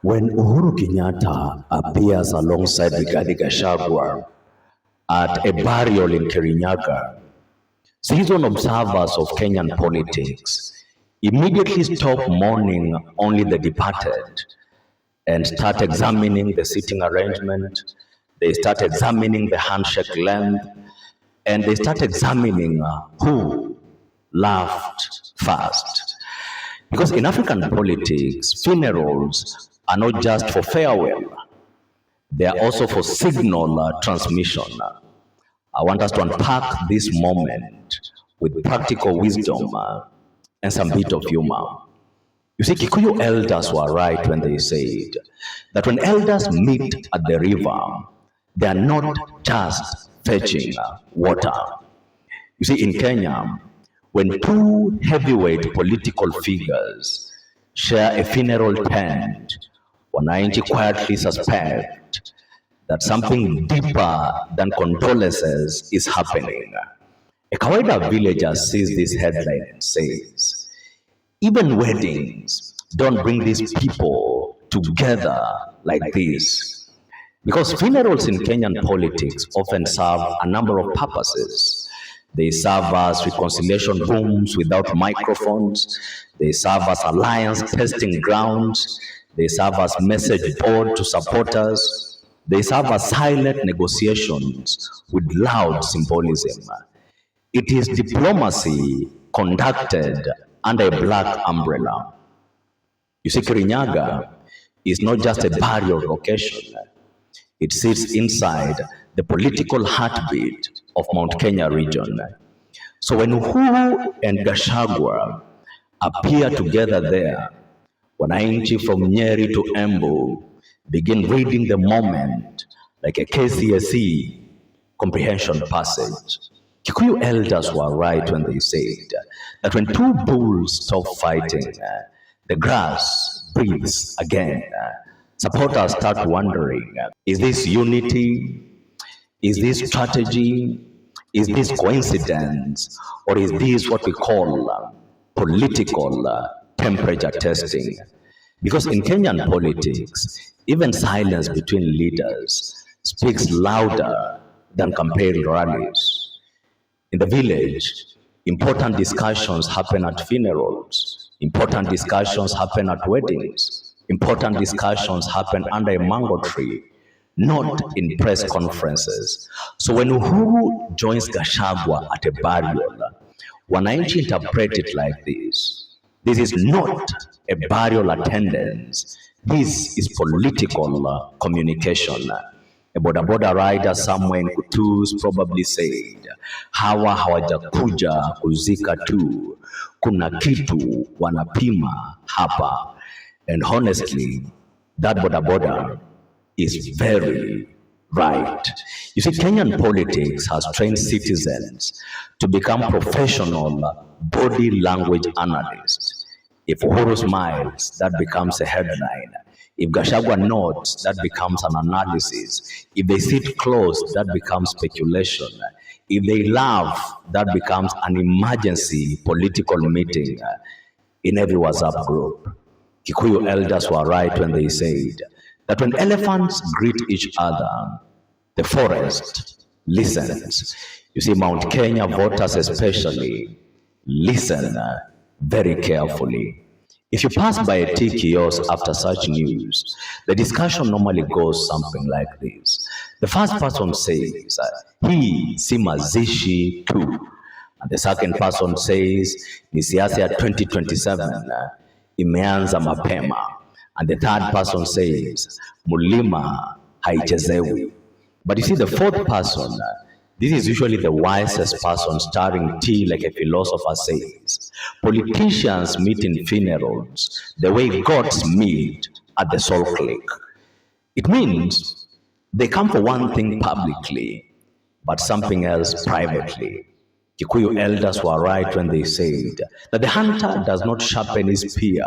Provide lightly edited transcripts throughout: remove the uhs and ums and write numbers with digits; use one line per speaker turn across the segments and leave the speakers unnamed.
When Uhuru Kenyatta appears alongside Rigathi Gachagua at a burial in Kirinyaga, seasoned observers of Kenyan politics immediately stop mourning only the departed and start examining the seating arrangement. They start examining the handshake length, and they start examining who laughed first. Because in African politics, funerals are not just for farewell, they are also for signal transmission. I want us to unpack this moment with practical wisdom and some bit of humor. You see, Kikuyu elders were right when they said that when elders meet at the river, they are not just fetching water. You see, in Kenya, when two heavyweight political figures share a funeral tent, wananchi quietly suspect that something deeper than condolences is happening. A kawaida villager sees this headline and says, even weddings don't bring these people together like this. Because funerals in Kenyan politics often serve a number of purposes. They serve as reconciliation rooms without microphones. They serve as alliance testing grounds. They serve as message board to supporters. They serve as silent negotiations with loud symbolism. It is diplomacy conducted under a black umbrella. You see, Kirinyaga is not just a burial location. It sits inside the political heartbeat of Mount Kenya region. So when Uhuru and Gachagua appear together there, wananchi from Nyeri to Embu begin reading the moment like a KCSE comprehension passage. Kikuyu elders were right when they said that when two bulls stop fighting, the grass breathes again. Supporters start wondering, is this unity? Is this strategy? Is this coincidence? Or is this what we call political temperature testing? Because in Kenyan politics, even silence between leaders speaks louder than campaign rallies. In the village, important discussions happen at funerals. Important discussions happen at weddings. Important discussions happen under a mango tree, not in press conferences. So when Uhuru joins Gachagua at a burial, wananchi interpret it like this. This is not a burial attendance. This is political communication. A boda rider somewhere in Kutus probably said, hawa hawajakuja kuzika tu, kuna kitu wanapima hapa. And honestly, that boda is very right. You see, Kenyan politics has trained citizens to become professional body language analysts. If Uhuru smiles, that becomes a headline. If Gachagua nods, that becomes an analysis. If they sit close, that becomes speculation. If they laugh, that becomes an emergency political meeting in every WhatsApp group. Kikuyu elders were right when they said that when elephants greet each other, the forest listens. You see, Mount Kenya voters especially listen very carefully. If you pass by a tea kiosk after such news, the discussion normally goes something like this. The first person says, hii si mazishi tu. And the second person says, ni siasa ya 2027 imeanza mapema. And the third person says, mulima haichezewi. But you see, the fourth person, this is usually the wisest person stirring tea like a philosopher says. Politicians meet in funerals the way gods meet at the soul click. It means they come for one thing publicly, but something else privately. Kikuyu elders were right when they said that the hunter does not sharpen his spear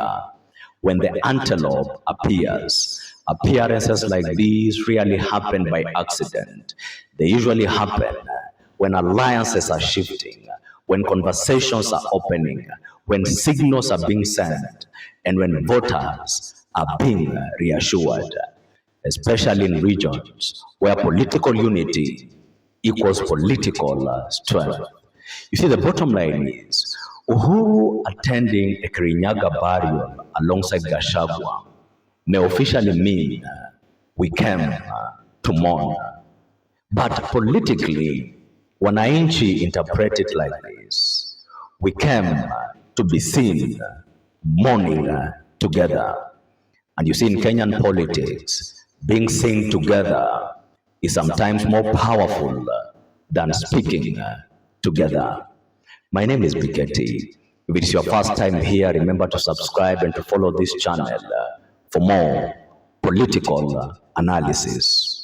when the antelope appears. Appearances like these really happen by accident. They usually happen when alliances are shifting, when conversations are opening, when signals are being sent, and when voters are being reassured, especially in regions where political unity equals political strength. You see, the bottom line is Uhuru attending a Kirinyaga burial alongside Gachagua may officially mean we came to mourn. But politically, wananchi interpret it like this: we came to be seen mourning together. And you see, in Kenyan politics, being seen together is sometimes more powerful than speaking together. My name is Biketi. If it is your first time here, remember to subscribe and to follow this channel for more political analysis.